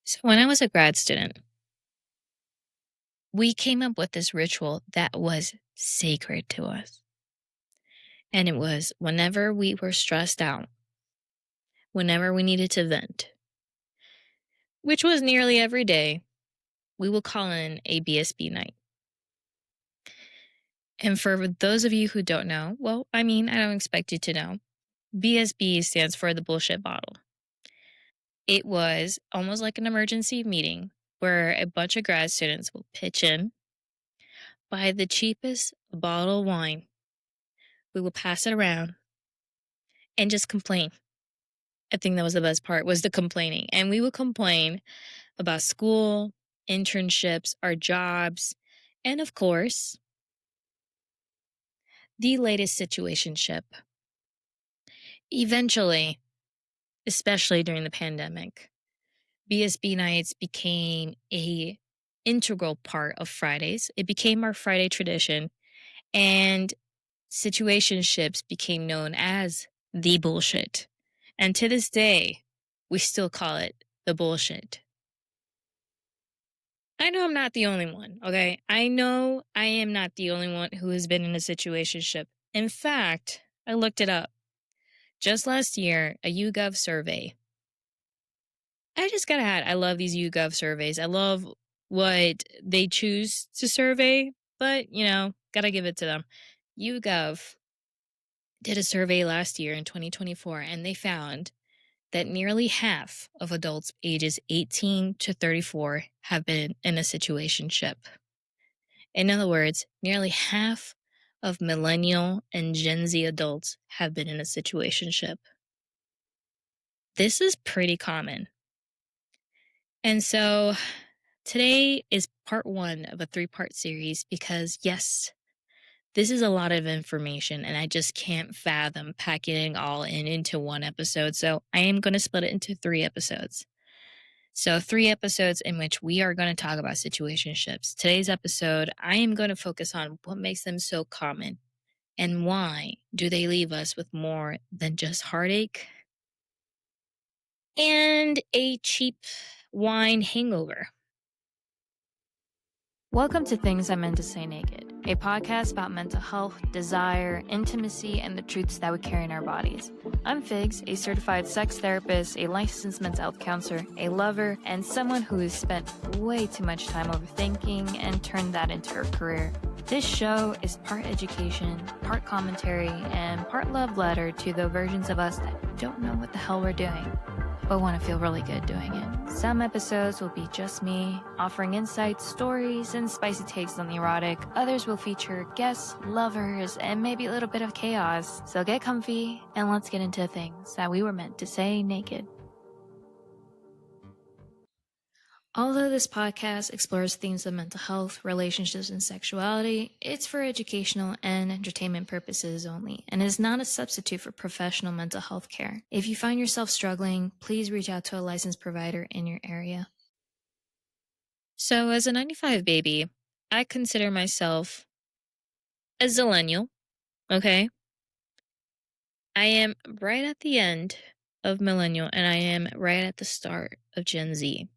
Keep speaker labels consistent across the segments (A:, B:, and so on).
A: So when I was a grad student, we came up with this ritual that was sacred to us. And it was whenever we were stressed out, whenever we needed to vent, which was nearly every day, we will call in a BSB night. And for those of you who don't know, well, I don't expect you to know. BSB stands for the bullshit bottle. It was almost like an emergency meeting where a bunch of grad students will pitch in, buy the cheapest bottle of wine. We will pass it around and just complain. I think that was the best part was the complaining. And we would complain about school, internships, our jobs, and of course, the latest situationship. Eventually, especially during the pandemic, BSB nights became a integral part of Fridays. It became our Friday tradition, and situationships became known as the bullshit. And to this day, we still call it the bullshit. I know I'm not the only one, okay? I know I am not the only one who has been in a situationship. In fact, I looked it up. Just last year, a YouGov survey. I just gotta add, I love these YouGov surveys. I love what they choose to survey, but, gotta give it to them. YouGov did a survey last year in 2024, and they found that nearly half of adults ages 18 to 34 have been in a situationship. In other words, nearly half of millennial and Gen Z adults have been in a situationship. This is pretty common. And so today is part one of a 3-part series because, yes, this is a lot of information and I just can't fathom packing it all into one episode. So I am going to split it into 3 episodes. So 3 episodes in which we are going to talk about situationships. Today's episode, I am going to focus on what makes them so common and why do they leave us with more than just heartache and a cheap wine hangover. Welcome to Things I Meant to Say Naked, a podcast about mental health, desire, intimacy, and the truths that we carry in our bodies. I'm Figs, a certified sex therapist, a licensed mental health counselor, a lover, and someone who has spent way too much time overthinking and turned that into her career. This show is part education, part commentary, and part love letter to the versions of us that don't know what the hell we're doing, but want to feel really good doing it. Some episodes will be just me, offering insights, stories, and spicy takes on the erotic. Others will feature guests, lovers, and maybe a little bit of chaos. So get comfy, and let's get into things that we were meant to say naked. Although this podcast explores themes of mental health, relationships, and sexuality, it's for educational and entertainment purposes only, and is not a substitute for professional mental health care. If you find yourself struggling, please reach out to a licensed provider in your area. So, as a 95 baby, I consider myself a zillennial, okay? I am right at the end of millennial, and I am right at the start of Gen Z.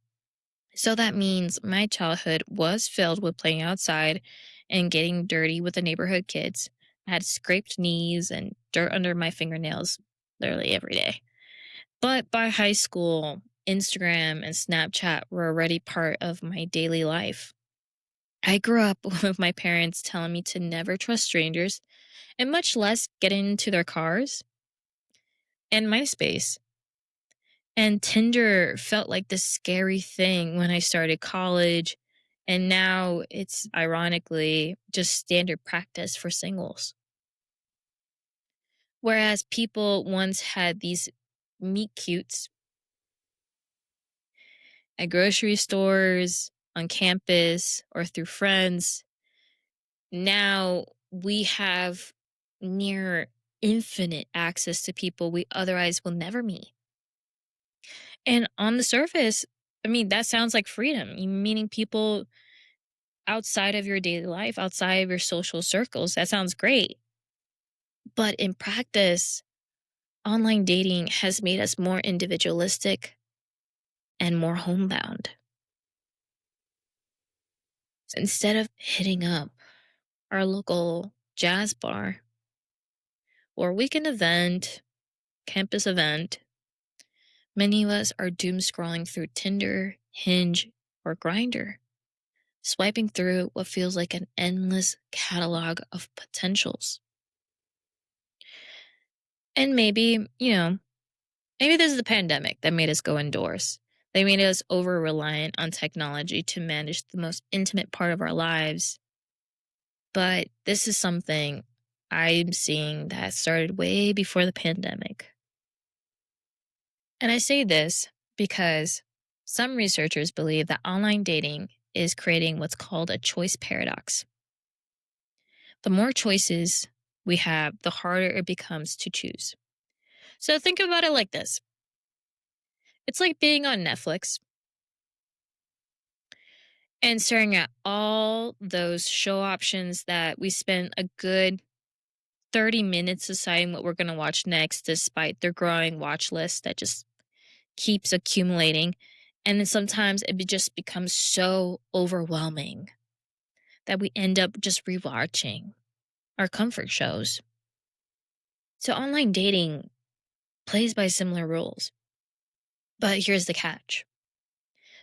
A: So that means my childhood was filled with playing outside and getting dirty with the neighborhood kids. I had scraped knees and dirt under my fingernails literally every day. But by high school, Instagram and Snapchat were already part of my daily life. I grew up with my parents telling me to never trust strangers and much less get into their cars and MySpace. And Tinder felt like this scary thing when I started college. And now it's ironically just standard practice for singles. Whereas people once had these meet cutes at grocery stores, on campus, or through friends, now we have near infinite access to people we otherwise will never meet. And on the surface, that sounds like freedom, meaning people outside of your daily life, outside of your social circles. That sounds great. But in practice, online dating has made us more individualistic, and more homebound. So instead of hitting up our local jazz bar or weekend event, campus event, many of us are doom scrolling through Tinder, Hinge, or Grinder, swiping through what feels like an endless catalog of potentials. And maybe this is the pandemic that made us go indoors. They made us over reliant on technology to manage the most intimate part of our lives. But this is something I'm seeing that started way before the pandemic. And I say this because some researchers believe that online dating is creating what's called a choice paradox. The more choices we have, the harder it becomes to choose. So think about it like this: it's like being on Netflix and staring at all those show options that we spend a good 30 minutes deciding what we're going to watch next, despite their growing watch list that just keeps accumulating. And then sometimes just becomes so overwhelming that we end up just rewatching our comfort shows. So online dating plays by similar rules. But here's the catch.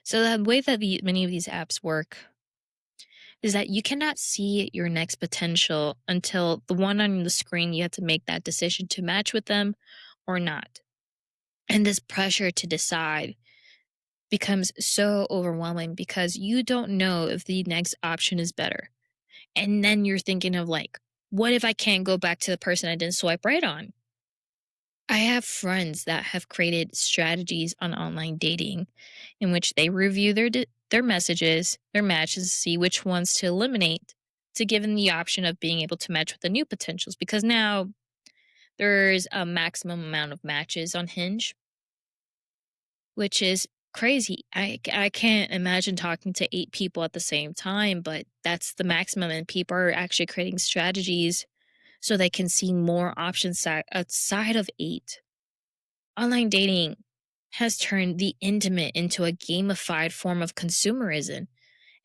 A: So the way that many of these apps work is that you cannot see your next potential until the one on the screen you have to make that decision to match with them or not. And this pressure to decide becomes so overwhelming because you don't know if the next option is better. And then you're thinking of like, what if I can't go back to the person I didn't swipe right on? I have friends that have created strategies on online dating in which they review their messages, their matches, see which ones to eliminate to give them the option of being able to match with the new potentials, because now there's a maximum amount of matches on Hinge, which is crazy. I can't imagine talking to 8 people at the same time, but that's the maximum, and people are actually creating strategies so they can see more options outside of 8. Online dating has turned the intimate into a gamified form of consumerism,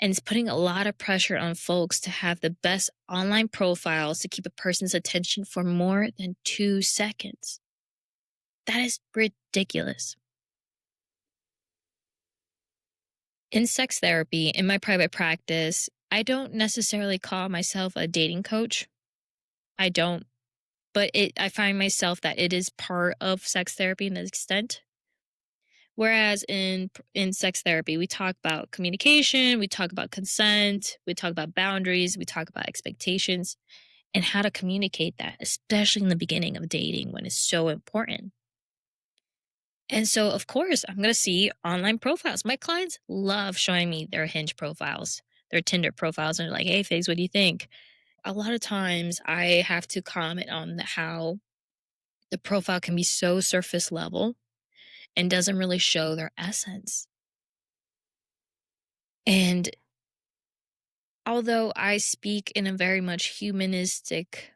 A: and it's putting a lot of pressure on folks to have the best online profiles to keep a person's attention for more than 2 seconds. That is ridiculous. In sex therapy, in my private practice, I don't necessarily call myself a dating coach. I don't, but I find myself that it is part of sex therapy in an extent. Whereas in sex therapy, we talk about communication, we talk about consent, we talk about boundaries, we talk about expectations, and how to communicate that, especially in the beginning of dating when it's so important. And so, of course, I'm going to see online profiles. My clients love showing me their Hinge profiles, their Tinder profiles, and they're like, "Hey, Figs, what do you think?" A lot of times, I have to comment on how the profile can be so surface level and doesn't really show their essence. And although I speak in a very much humanistic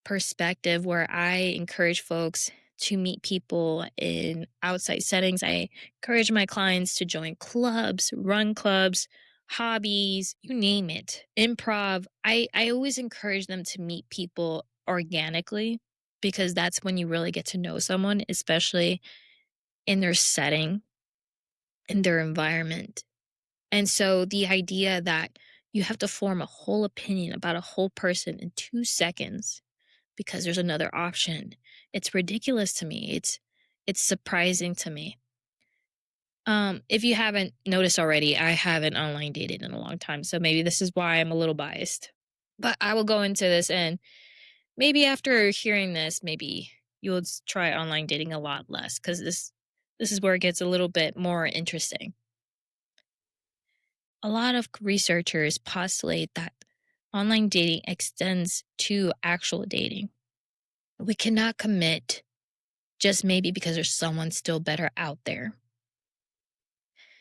A: perspective where I encourage folks to meet people in outside settings, I encourage my clients to join clubs, run clubs, hobbies, you name it, improv. I always encourage them to meet people organically because that's when you really get to know someone, especially in their setting, in their environment. And so the idea that you have to form a whole opinion about a whole person in 2 seconds because there's another option, it's ridiculous to me. It's surprising to me. If you haven't noticed already, I haven't online dated in a long time, so maybe this is why I'm a little biased. But I will go into this, and maybe after hearing this, maybe you'll try online dating a lot less because this is where it gets a little bit more interesting. A lot of researchers postulate that online dating extends to actual dating. We cannot commit just maybe because there's someone still better out there.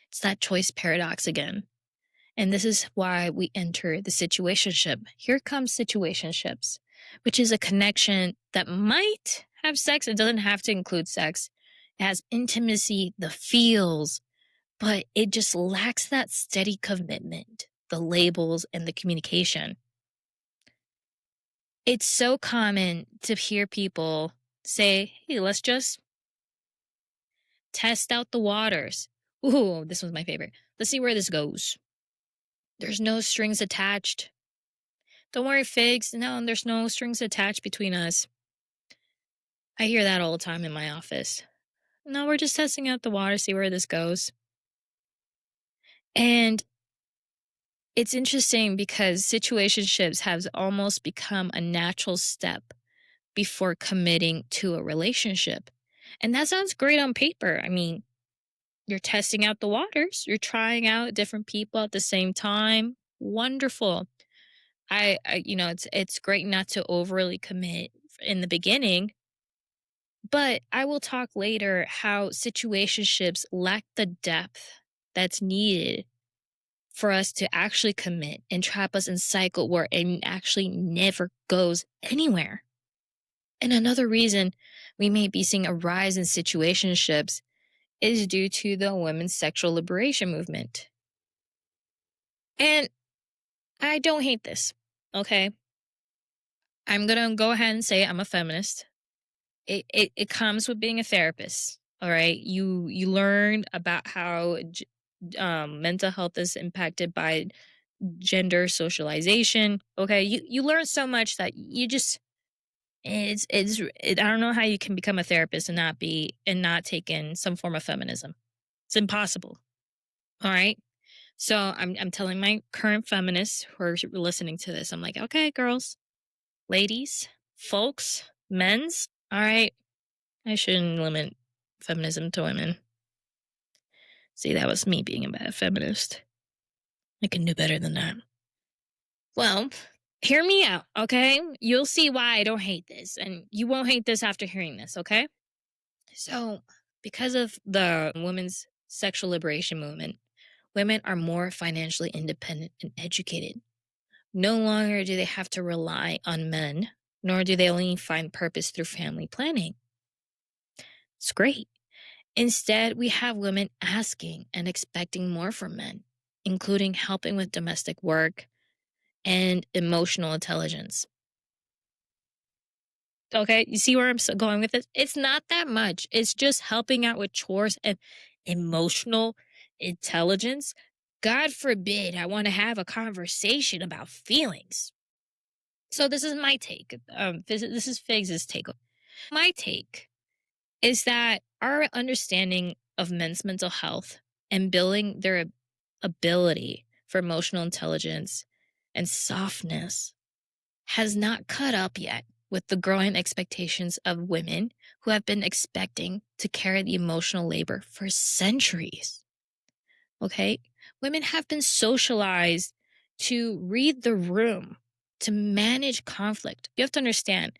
A: It's that choice paradox again. And this is why we enter the situationship. Here comes situationships, which is a connection that might have sex. It doesn't have to include sex. It has intimacy, the feels, but it just lacks that steady commitment, the labels, and the communication. It's so common to hear people say, hey, let's just test out the waters. Ooh, this was my favorite. Let's see where this goes. There's no strings attached. Don't worry, Figs. No, there's no strings attached between us. I hear that all the time in my office. No, we're just testing out the water, see where this goes. And it's interesting because situationships have almost become a natural step before committing to a relationship. And that sounds great on paper. I mean, you're testing out the waters, you're trying out different people at the same time. Wonderful. It's great not to overly commit in the beginning, but I will talk later how situationships lack the depth that's needed for us to actually commit and trap us in cycle where it actually never goes anywhere. And another reason we may be seeing a rise in situationships is due to the women's sexual liberation movement. And I don't hate this, okay? I'm gonna go ahead and say I'm a feminist. It comes with being a therapist. All right, you learn about how mental health is impacted by gender socialization. Okay, you learn so much that you just I don't know how you can become a therapist and not take in some form of feminism. It's impossible. All right. So I'm telling my current feminists who are listening to this, I'm like, okay, girls, ladies, folks, men's. All right, I shouldn't limit feminism to women. See, that was me being a bad feminist. I can do better than that. Well, hear me out, okay? You'll see why I don't hate this, and you won't hate this after hearing this, okay? So, because of the women's sexual liberation movement, women are more financially independent and educated. No longer do they have to rely on men, nor do they only find purpose through family planning. It's great. Instead, we have women asking and expecting more from men, including helping with domestic work and emotional intelligence. Okay, you see where I'm going with this? It's not that much. It's just helping out with chores and emotional intelligence. God forbid I want to have a conversation about feelings. So this is my take. This is Figs' take. My take is that our understanding of men's mental health and building their ability for emotional intelligence and softness has not caught up yet with the growing expectations of women who have been expecting to carry the emotional labor for centuries. Okay? Women have been socialized to read the room, to manage conflict. You have to understand,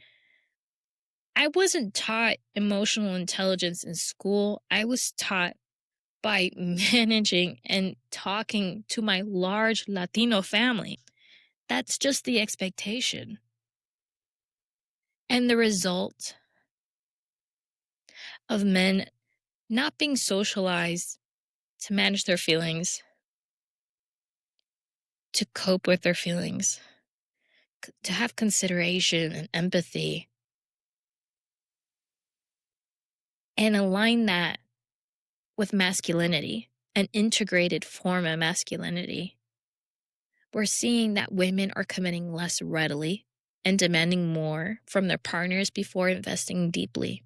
A: I wasn't taught emotional intelligence in school. I was taught by managing and talking to my large Latino family. That's just the expectation. And the result of men not being socialized to manage their feelings, to cope with their feelings, to have consideration and empathy, and align that with masculinity, an integrated form of masculinity. We're seeing that women are committing less readily and demanding more from their partners before investing deeply.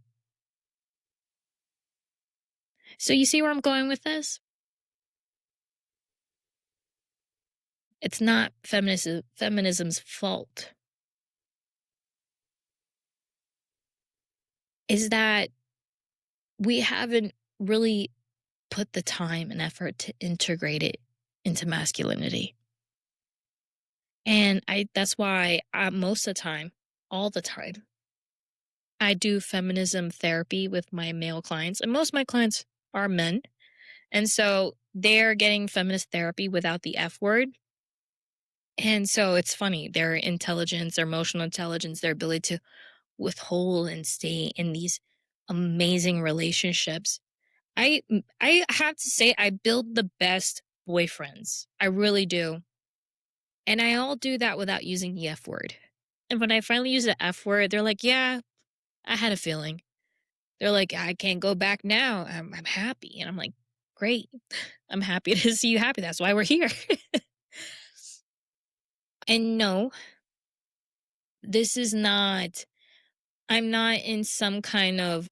A: So, you see where I'm going with this? It's not feminism's fault. Is that we haven't really put the time and effort to integrate it into masculinity. And that's why most of the time, all the time, I do feminism therapy with my male clients, and most of my clients are men. And so they're getting feminist therapy without the F word. And so it's funny, their intelligence, their emotional intelligence, their ability to withhold and stay in these amazing relationships I have to say I build the best boyfriends. I really do. And I all do that without using the F word. And when I finally use the F word, they're like, "Yeah, I had a feeling." They're like, "I can't go back now. I'm happy." And I'm like, "Great. I'm happy to see you happy. That's why we're here." And no, this is not I'm not in some kind of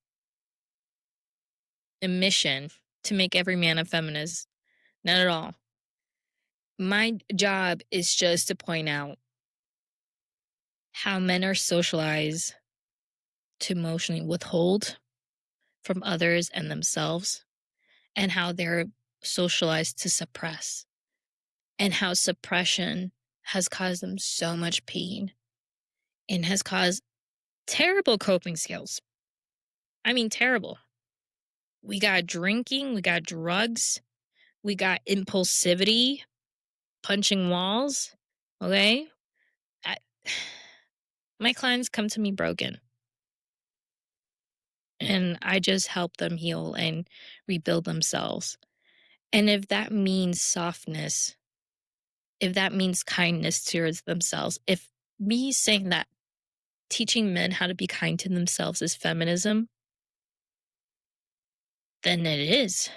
A: a mission to make every man a feminist. Not at all. My job is just to point out how men are socialized to emotionally withhold from others and themselves, and how they're socialized to suppress, and how suppression has caused them so much pain and has caused terrible coping skills. I mean, terrible. We got drinking, we got drugs, we got impulsivity, punching walls. Okay. I, my clients come to me broken, and I just help them heal and rebuild themselves. And if that means softness, if that means kindness towards themselves, if me saying that teaching men how to be kind to themselves is feminism, then it is.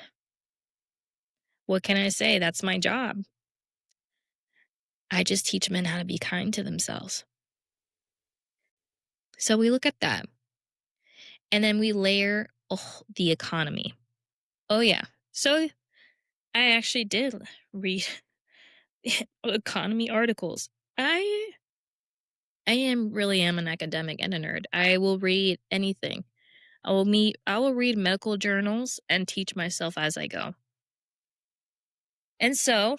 A: What can I say? That's my job. I just teach men how to be kind to themselves. So we look at that. And then we layer the economy. Oh, yeah. So I actually did read economy articles. I really am an academic and a nerd. I will read anything. I will read medical journals and teach myself as I go. And so,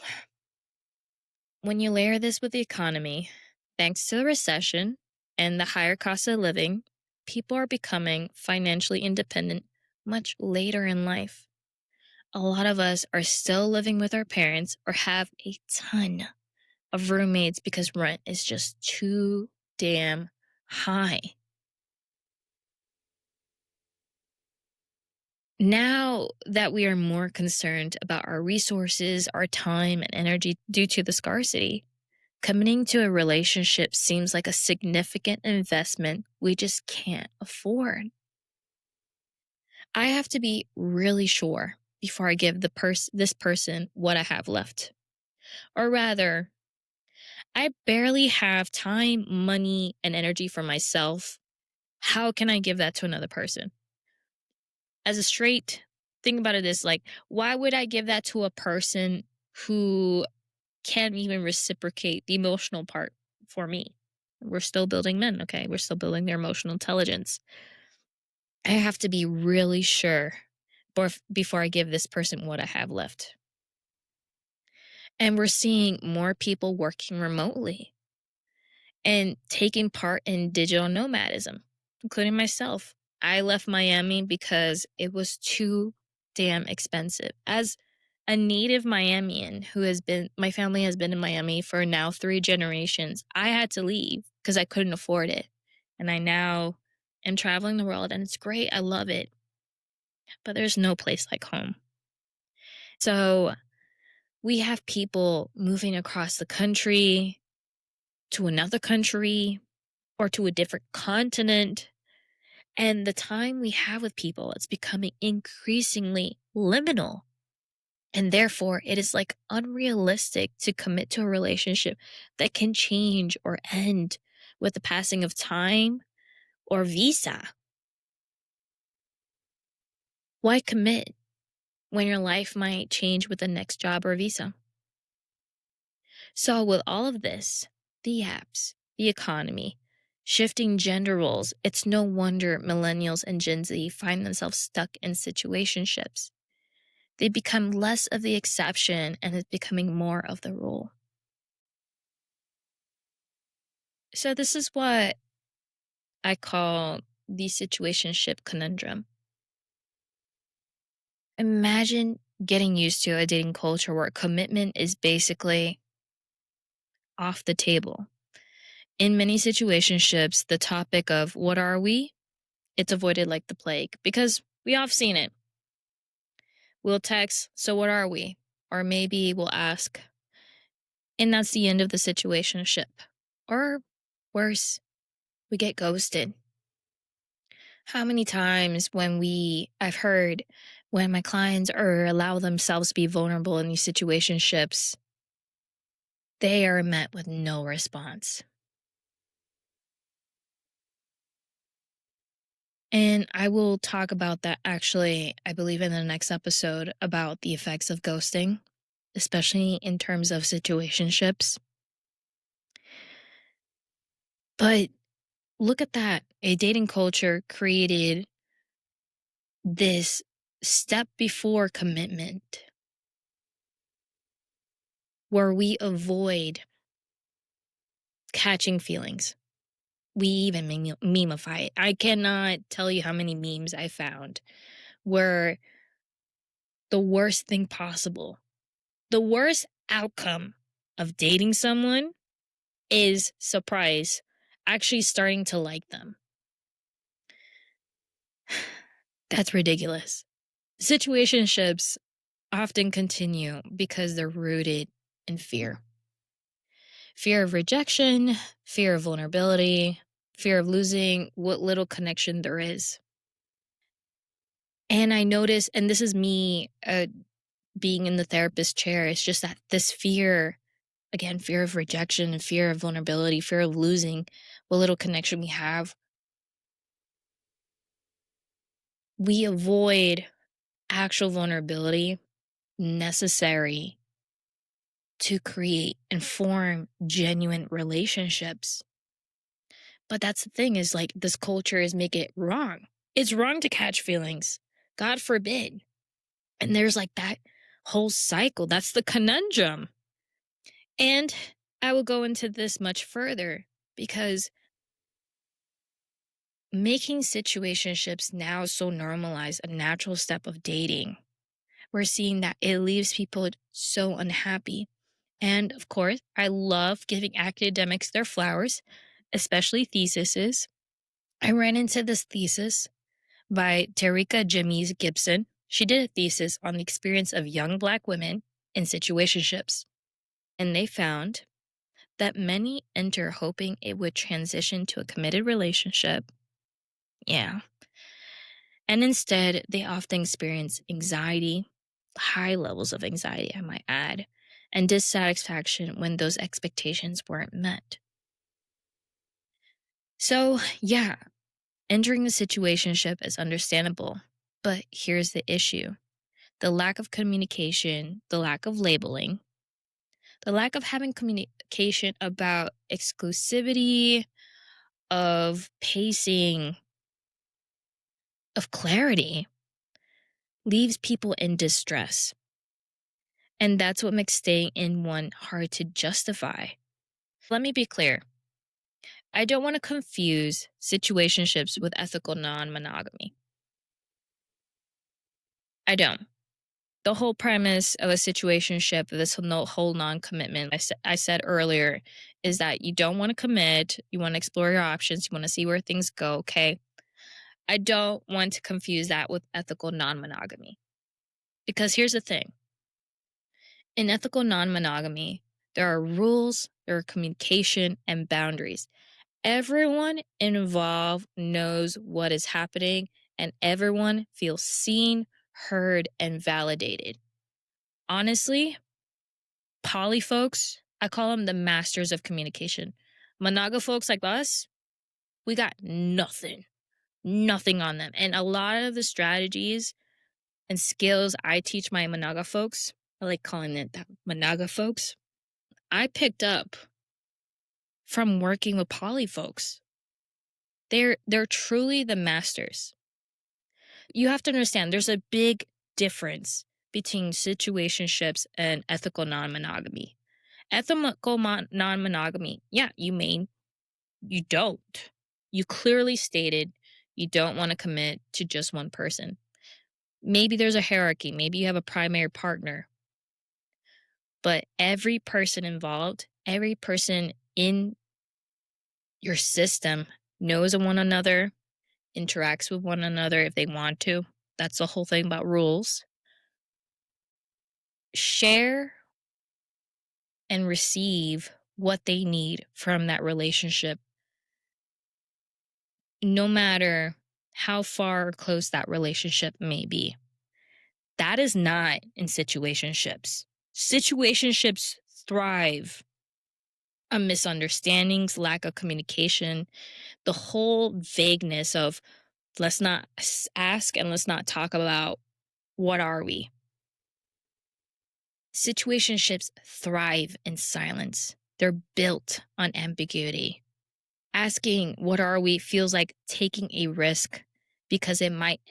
A: when you layer this with the economy, thanks to the recession and the higher cost of living, people are becoming financially independent much later in life. A lot of us are still living with our parents or have a ton of roommates because rent is just too damn high. Now that we are more concerned about our resources, our time, and energy due to the scarcity, committing to a relationship seems like a significant investment we just can't afford. I have to be really sure before I give this person what I have left. Or rather, I barely have time, money, and energy for myself. How can I give that to another person? As a straight, think about it this like, why would I give that to a person who can't even reciprocate the emotional part for me? We're still building men, okay? We're still building their emotional intelligence. I have to be really sure before I give this person what I have left. And we're seeing more people working remotely and taking part in digital nomadism, including myself. I left Miami because it was too damn expensive. As a native Miamian my family has been in Miami for now 3 generations, I had to leave because I couldn't afford it. And I now am traveling the world and it's great. I love it. But there's no place like home. So we have people moving across the country to another country or to a different continent. And the time we have with people, it's becoming increasingly liminal. And therefore, it is like unrealistic to commit to a relationship that can change or end with the passing of time or visa. Why commit when your life might change with the next job or visa? So, with all of this, the apps, the economy, shifting gender roles, it's no wonder millennials and Gen Z find themselves stuck in situationships. They become less of the exception and it's becoming more of the rule. So, this is what I call the situationship conundrum. Imagine getting used to a dating culture where commitment is basically off the table. In many situationships, the topic of what are we? It's avoided like the plague because we all have seen it. We'll text, "So what are we?" Or maybe we'll ask, and that's the end of the situationship. Or worse, we get ghosted. How many times I've heard when my clients or allow themselves to be vulnerable in these situationships, they are met with no response. And I will talk about that actually, I believe, in the next episode about the effects of ghosting, especially in terms of situationships. But look at that. A dating culture created this step before commitment where we avoid catching feelings. We even memeify it. I cannot tell you how many memes I found where the worst thing possible, the worst outcome of dating someone is surprise, actually starting to like them. That's ridiculous. Situationships often continue because they're rooted in fear of rejection, fear of vulnerability, fear of losing what little connection there is. And I notice, and this is me being in the therapist chair, it's just that this fear, again, fear of rejection and fear of vulnerability, fear of losing what little connection we have, we avoid actual vulnerability necessary to create and form genuine relationships. But that's the thing is like this culture is make it wrong. It's wrong to catch feelings. God forbid. And there's like that whole cycle. That's the conundrum. And I will go into this much further because making situationships now so normalized, a natural step of dating, we're seeing that it leaves people so unhappy. And of course, I love giving academics their flowers, especially theses. I ran into this thesis by Tarika Jimmy's Gibson. She did a thesis on the experience of young Black women in situationships. And they found that many enter hoping it would transition to a committed relationship. Yeah. And instead, they often experience anxiety, high levels of anxiety, I might add, and dissatisfaction when those expectations weren't met. So, yeah, entering the situationship is understandable. But here's the issue: the lack of communication, the lack of labeling, the lack of having communication about exclusivity, of pacing, of clarity leaves people in distress. And that's what makes staying in one hard to justify. Let me be clear. I don't want to confuse situationships with ethical non monogamy. I don't. The whole premise of a situationship, this whole non commitment, I said earlier, is that you don't want to commit. You want to explore your options. You want to see where things go. Okay. I don't want to confuse that with ethical non monogamy. Because here's the thing: in ethical non monogamy, there are rules, there are communication, and boundaries. Everyone involved knows what is happening, and everyone feels seen, heard, and validated. Honestly, poly folks, I call them the masters of communication. Monaga folks like us, we got nothing on them. And a lot of the strategies and skills I teach my Monaga folks, I like calling it that, Monaga folks, I picked up from working with poly folks. They're truly the masters. You have to understand there's a big difference between situationships and ethical non-monogamy. Ethical non-monogamy, yeah, you don't. You clearly stated you don't want to commit to just one person. Maybe there's a hierarchy, maybe you have a primary partner, but every person involved, every person in your system knows of one another, interacts with one another if they want to. That's the whole thing about rules. share and receive what they need from that relationship, no matter how far or close that relationship may be. That is not in situationships. Situationships thrive on misunderstandings, lack of communication, the whole vagueness of let's not ask and let's not talk about what are we. Situationships thrive in silence. They're built on ambiguity. Asking what are we feels like taking a risk because it might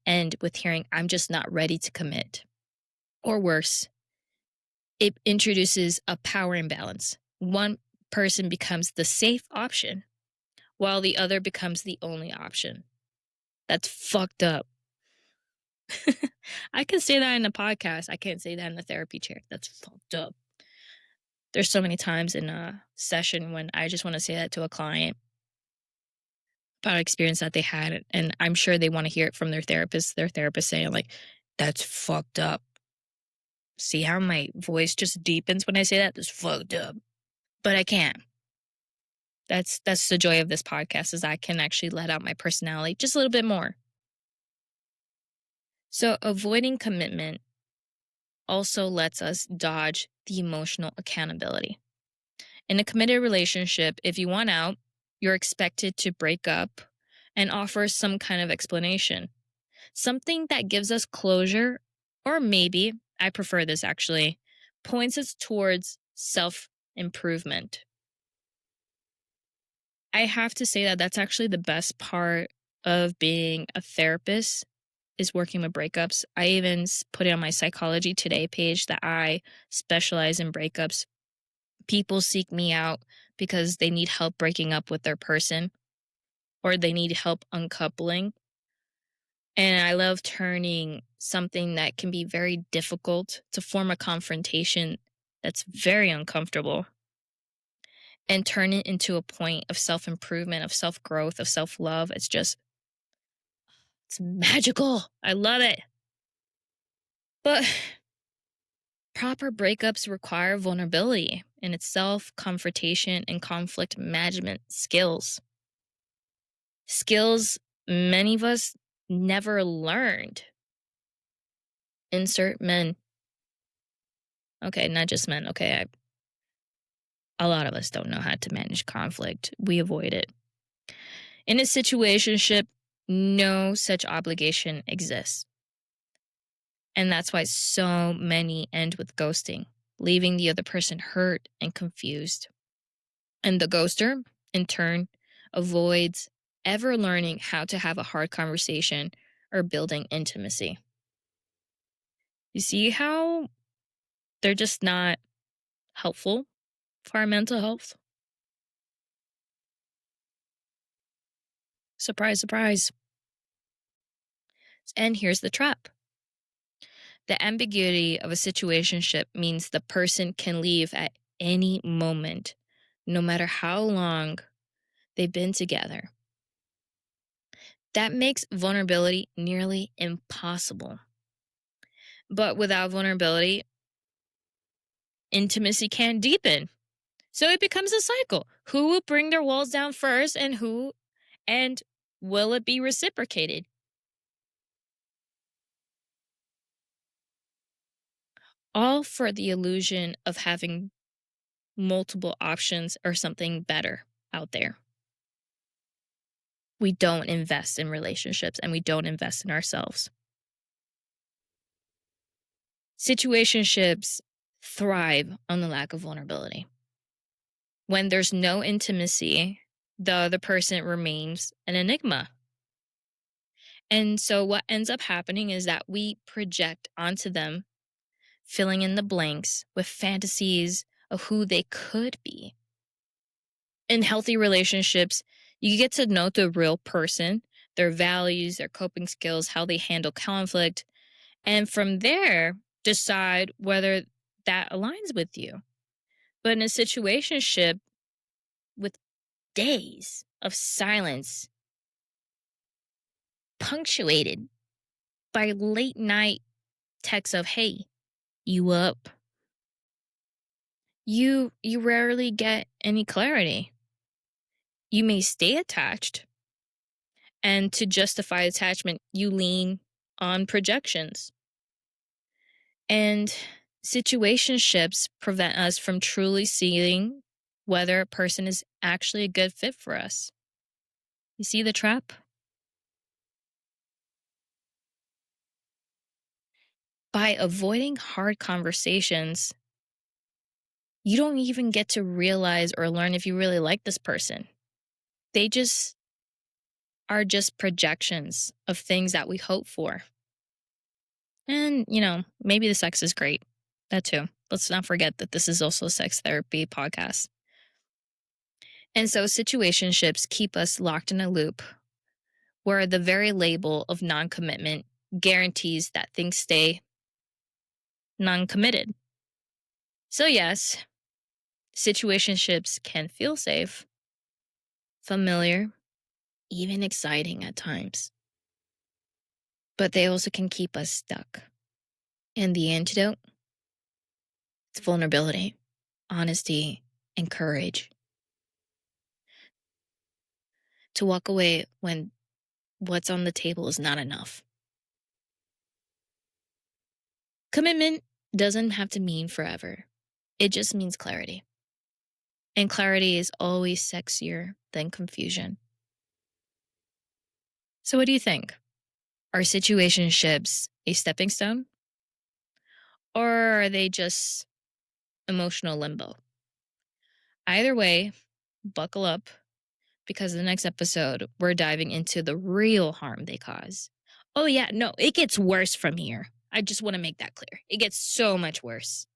A: end with hearing I'm just not ready to commit. Or worse, it introduces a power imbalance. One person becomes the safe option while the other becomes the only option. That's fucked up. I can say that in a podcast. I can't say that in a therapy chair. That's fucked up. There's so many times in a session when I just want to say that to a client about an experience that they had. And I'm sure they want to hear it from their therapist saying, like, that's fucked up. See how my voice just deepens when I say that? That's fucked up. But I can't. That's the joy of this podcast is I can actually let out my personality just a little bit more. So avoiding commitment also lets us dodge the emotional accountability. In a committed relationship, if you want out, you're expected to break up and offer some kind of explanation. Something that gives us closure, or maybe, I prefer this actually, points us towards self improvement. I have to say that that's actually the best part of being a therapist is working with breakups. I even put it on my Psychology Today page that I specialize in breakups. People seek me out because they need help breaking up with their person or they need help uncoupling. And I love turning something that can be very difficult to form a confrontation that's very uncomfortable and turn it into a point of self improvement, of self growth, of self love. It's magical. I love it. But proper breakups require vulnerability in itself, confrontation, and conflict management skills. Skills many of us never learned. Insert men. Okay, not just men. Okay, a lot of us don't know how to manage conflict. We avoid it. In a situationship, no such obligation exists. And that's why so many end with ghosting, leaving the other person hurt and confused. And the ghoster, in turn, avoids ever learning how to have a hard conversation or building intimacy. You see how they're just not helpful for our mental health? Surprise, surprise. And here's the trap. The ambiguity of a situationship means the person can leave at any moment, no matter how long they've been together. That makes vulnerability nearly impossible. But without vulnerability, intimacy can't deepen. So it becomes a cycle. Who will bring their walls down first and will it be reciprocated? All for the illusion of having multiple options or something better out there. We don't invest in relationships and we don't invest in ourselves. Situationships thrive on the lack of vulnerability. When there's no intimacy, the other person remains an enigma. And so what ends up happening is that we project onto them, filling in the blanks with fantasies of who they could be. In healthy relationships, you get to know the real person, their values, their coping skills, how they handle conflict, and from there, decide whether that aligns with you. But in a situationship with days of silence, punctuated by late night texts of, hey, you up. You rarely get any clarity. You may stay attached, and to justify attachment, you lean on projections. And situationships prevent us from truly seeing whether a person is actually a good fit for us. You see the trap? By avoiding hard conversations, you don't even get to realize or learn if you really like this person. They just are just projections of things that we hope for. And, maybe the sex is great. That too. Let's not forget that this is also a sex therapy podcast. And so situationships keep us locked in a loop where the very label of non commitment guarantees that things stay non committed. So, yes, situationships can feel safe, familiar, even exciting at times, but they also can keep us stuck. And the antidote? It's vulnerability, honesty, and courage to walk away when what's on the table is not enough. Commitment doesn't have to mean forever, it just means clarity. And clarity is always sexier than confusion. So, what do you think? Are situationships a stepping stone? Or are they just emotional limbo? Either way, buckle up because the next episode, we're diving into the real harm they cause. Oh, yeah, no, it gets worse from here. I just want to make that clear. It gets so much worse.